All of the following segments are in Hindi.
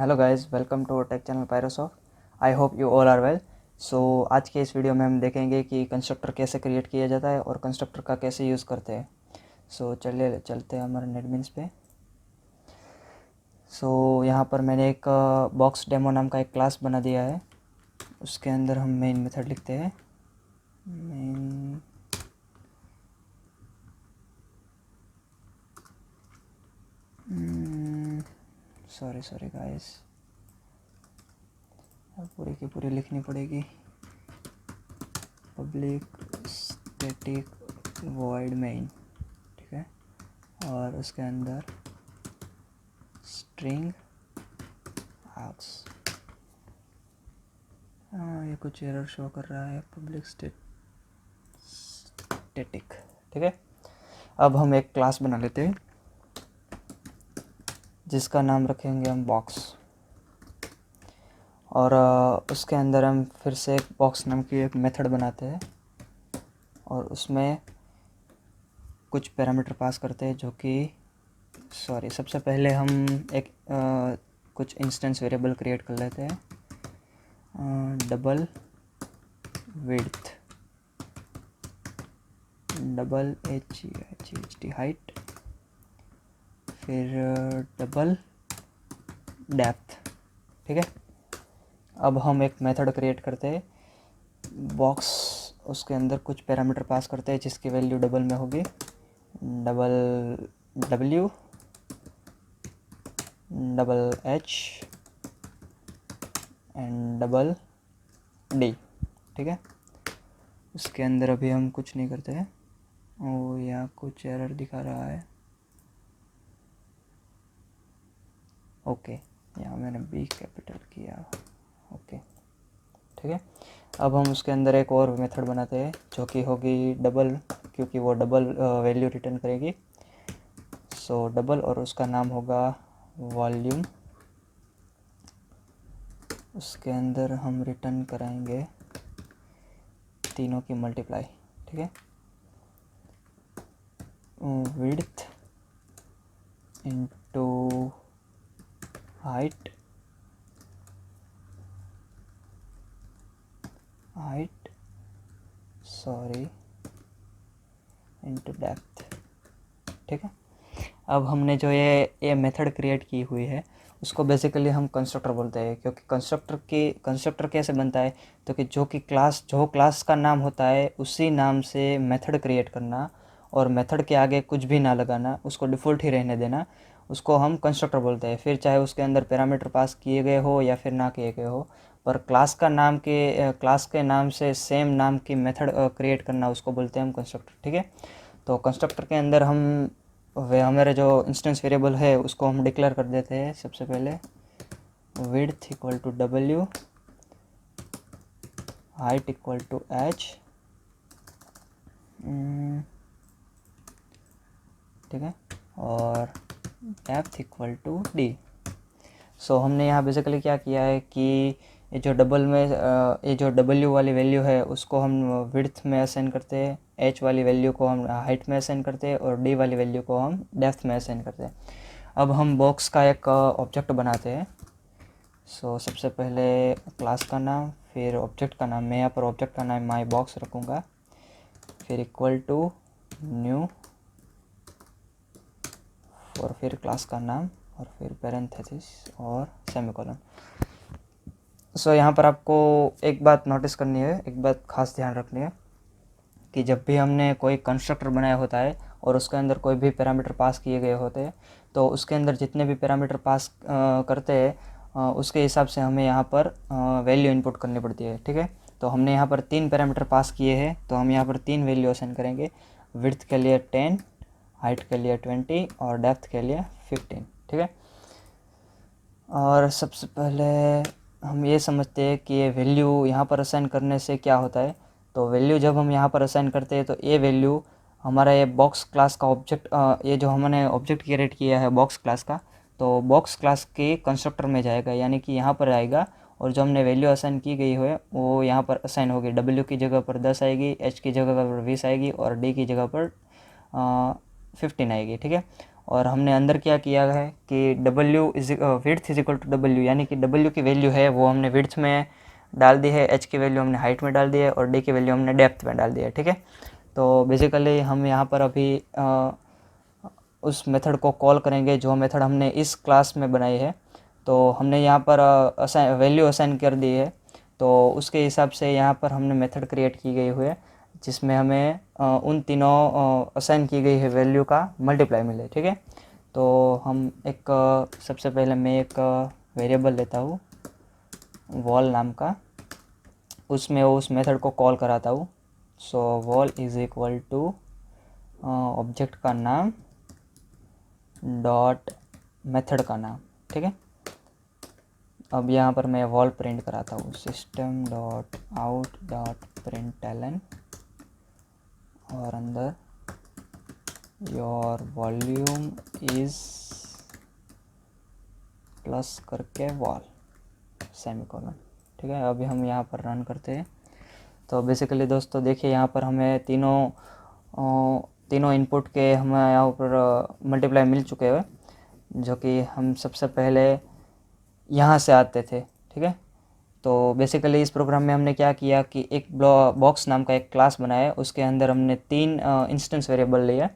Hello guys, welcome to tech channel Pyrosoft. I hope you all are well. So आज के इस वीडियो में हम देखेंगे कि कंस्ट्रक्टर कैसे क्रिएट किया जाता है और कंस्ट्रक्टर का कैसे यूज़ करते हैं। सो चलिए चलते हैं हमारे नेटबिन्स पे। सो यहाँ पर मैंने एक बॉक्स डेमो नाम का एक क्लास बना दिया है। उसके अंदर हम मेन मेथड लिखते हैं। मेन सॉरी गाइस, पूरी की पूरी लिखनी पड़ेगी। पब्लिक स्टैटिक वॉइड मेन, ठीक है। और उसके अंदर स्ट्रिंग आर्क्स। ये कुछ एरर शो कर रहा है। पब्लिक स्टैटिक, ठीक है। अब हम एक क्लास बना लेते हैं जिसका नाम रखेंगे हम बॉक्स। और उसके अंदर हम फिर से एक बॉक्स नाम की एक मेथड बनाते हैं और उसमें कुछ पैरामीटर पास करते हैं, जो कि सबसे पहले हम एक कुछ इंस्टेंस वेरिएबल क्रिएट कर लेते हैं। Double width, double HT height, फिर डबल डेप्थ, ठीक है। अब हम एक मेथड क्रिएट करते हैं बॉक्स, उसके अंदर कुछ पैरामीटर पास करते हैं जिसकी वैल्यू डबल में होगी। Double W, double H and double D, ठीक है। उसके अंदर अभी हम कुछ नहीं करते हैं। ओ, यहाँ कुछ एरर दिखा रहा है। ओके, यहाँ मैंने B कैपिटल किया। ओके, ठीक है। अब हम उसके अंदर एक और मेथड बनाते हैं जो कि होगी डबल, क्योंकि वो डबल वैल्यू रिटर्न करेगी। सो डबल, और उसका नाम होगा वॉल्यूम। उसके अंदर हम रिटर्न कराएंगे तीनों की मल्टीप्लाई, ठीक है। Width into height into depth, ठीक है। अब हमने जो ये मेथड क्रिएट की हुई है उसको बेसिकली हम कंस्ट्रक्टर बोलते हैं, क्योंकि कंस्ट्रक्टर कैसे बनता है, तो कि जो क्लास का नाम होता है उसी नाम से मेथड क्रिएट करना और मेथड के आगे कुछ भी ना लगाना, उसको डिफ़ॉल्ट ही रहने देना, उसको हम कंस्ट्रक्टर बोलते हैं। फिर चाहे उसके अंदर पैरामीटर पास किए गए हो या फिर ना किए गए हो, पर क्लास के नाम से सेम नाम की मेथड क्रिएट करना, उसको बोलते हैं हम कंस्ट्रक्टर, ठीक है। तो कंस्ट्रक्टर के अंदर हमारे जो इंस्टेंस वेरिएबल है उसको हम डिक्लेयर कर देते हैं। सबसे पहले width equal to W, height equal to H, ठीक है, और depth equal to D। So हमने यहाँ बेसिकली क्या किया है कि ये जो W वाली वैल्यू है उसको हम विड्थ में असाइन करते हैं, H वाली वैल्यू को हम हाइट में असाइन करते हैं और D वाली वैल्यू को हम डेप्थ में असाइन करते हैं। अब हम बॉक्स का एक ऑब्जेक्ट बनाते हैं। सो सबसे पहले क्लास का नाम, फिर ऑब्जेक्ट का नाम। मैं यहाँ पर ऑब्जेक्ट का नाम माई बॉक्स रखूँगा, फिर इक्वल टू न्यू, और फिर क्लास का नाम, और फिर पैरेंथेसिस और सेमीकोलन। सो यहाँ पर आपको एक बात नोटिस करनी है, एक बात खास ध्यान रखनी है कि जब भी हमने कोई कंस्ट्रक्टर बनाया होता है और उसके अंदर कोई भी पैरामीटर पास किए गए होते हैं, तो उसके अंदर जितने भी पैरामीटर पास करते हैं उसके हिसाब से हमें यहाँ पर वैल्यू इनपुट करनी पड़ती है, ठीक है। तो हमने यहाँ पर 3 पैरामीटर पास किए हैं, तो हम यहाँ पर 3 वैल्यू असाइन करेंगे। विड्थ के लिए 10, हाइट के लिए 20 और डेप्थ के लिए 15, ठीक है। और सबसे पहले हम ये समझते हैं कि ये वैल्यू यहाँ पर असाइन करने से क्या होता है। तो वैल्यू जब हम यहाँ पर असाइन करते हैं तो ये वैल्यू हमारा ये बॉक्स क्लास का ऑब्जेक्ट, ये जो हमने ऑब्जेक्ट क्रिएट किया है बॉक्स क्लास का, तो बॉक्स क्लास के कंस्ट्रक्टर में जाएगा, यानी कि यहाँ पर आएगा, और जो हमने वैल्यू असाइन की गई है वो यहाँ पर असाइन होगी। W की जगह पर 10 आएगी, H की जगह पर 20 आएगी और D की जगह पर 15 आएगी, ठीक है। और हमने अंदर क्या किया है कि W is width is equal to W, यानी कि W की वैल्यू है वो हमने विड्थ में डाल दी है, H की वैल्यू हमने हाइट में डाल दी है और D की वैल्यू हमने डेप्थ में डाल दी है। ठीक है, तो बेसिकली हम यहाँ पर अभी उस मेथड को कॉल करेंगे जो मेथड हमने इस क्लास में बनाई है। तो हमने यहाँ पर वैल्यू असाइन कर दी है, तो उसके हिसाब से यहाँ पर हमने मेथड क्रिएट की गई हुई है जिसमें हमें उन तीनों असाइन की गई है वैल्यू का मल्टीप्लाई मिले। ठीक है, तो हम एक सबसे पहले मैं एक वेरिएबल लेता हूँ वॉल नाम का, उसमें उस मेथड को कॉल कराता हूँ। So val is equal to object का नाम डॉट मेथड का नाम। ठीक है, अब यहाँ पर मैं वॉल प्रिंट कराता हूँ system dot out dot println और अंदर योर वॉल्यूम इज प्लस करके वॉल सेमीकोलन। ठीक है, अभी हम यहाँ पर रन करते हैं। तो बेसिकली दोस्तों देखिए यहाँ पर हमें तीनों इनपुट के हमें यहाँ पर मल्टीप्लाई मिल चुके हैं, जो कि हम सबसे पहले यहाँ से आते थे। ठीक है, तो बेसिकली इस प्रोग्राम में हमने क्या किया कि एक बॉक्स नाम का एक क्लास बनाया, उसके अंदर हमने 3 इंस्टेंस वेरिएबल लिए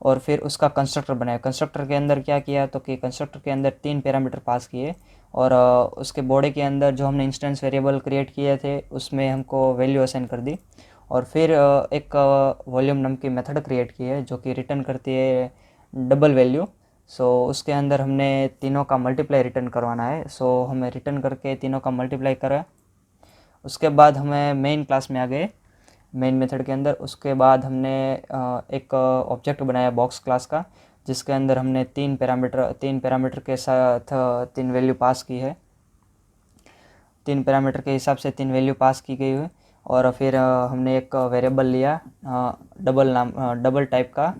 और फिर उसका कंस्ट्रक्टर बनाया। कंस्ट्रक्टर के अंदर क्या किया तो कि कंस्ट्रक्टर के अंदर 3 पैरामीटर पास किए और उसके बॉडी के अंदर जो हमने इंस्टेंस वेरिएबल क्रिएट किए थे उसमें हमको वैल्यू असाइन कर दी और फिर एक वॉल्यूम नाम की मेथड क्रिएट की है जो कि रिटर्न करती है डबल वैल्यू। सो उसके अंदर हमने तीनों का मल्टीप्लाई रिटर्न करवाना है। सो हमें रिटर्न करके तीनों का मल्टीप्लाई करा, उसके बाद हमें मेन क्लास में आ गए मेन मेथड के अंदर। उसके बाद हमने एक ऑब्जेक्ट बनाया बॉक्स क्लास का जिसके अंदर हमने 3 पैरामीटर के साथ 3 वैल्यू पास की है, 3 पैरामीटर के हिसाब से 3 वैल्यू पास की गई है। और फिर हमने एक वेरिएबल लिया डबल टाइप का,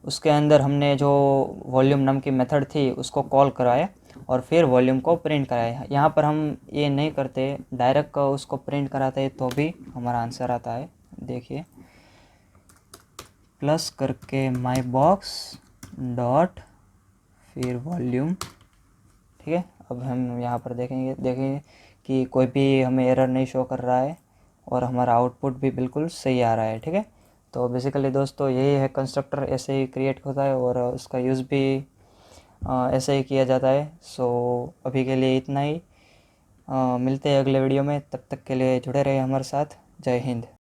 उसके अंदर हमने जो वॉल्यूम नाम की मेथड थी उसको कॉल कराया और फिर वॉल्यूम को प्रिंट कराया। यहाँ पर हम ये नहीं करते, डायरेक्ट उसको प्रिंट कराते तो भी हमारा आंसर आता है। देखिए प्लस करके माई बॉक्स डॉट फिर वॉल्यूम। ठीक है, अब हम यहाँ पर देखेंगे कि कोई भी हमें एरर नहीं शो कर रहा है और हमारा आउटपुट भी बिल्कुल सही आ रहा है। ठीक है, तो बेसिकली दोस्तों यही है, कंस्ट्रक्टर ऐसे ही क्रिएट होता है और उसका यूज़ भी ऐसे ही किया जाता है। सो अभी के लिए इतना ही, मिलते हैं अगले वीडियो में, तब तक के लिए जुड़े रहे हमारे साथ। जय हिंद।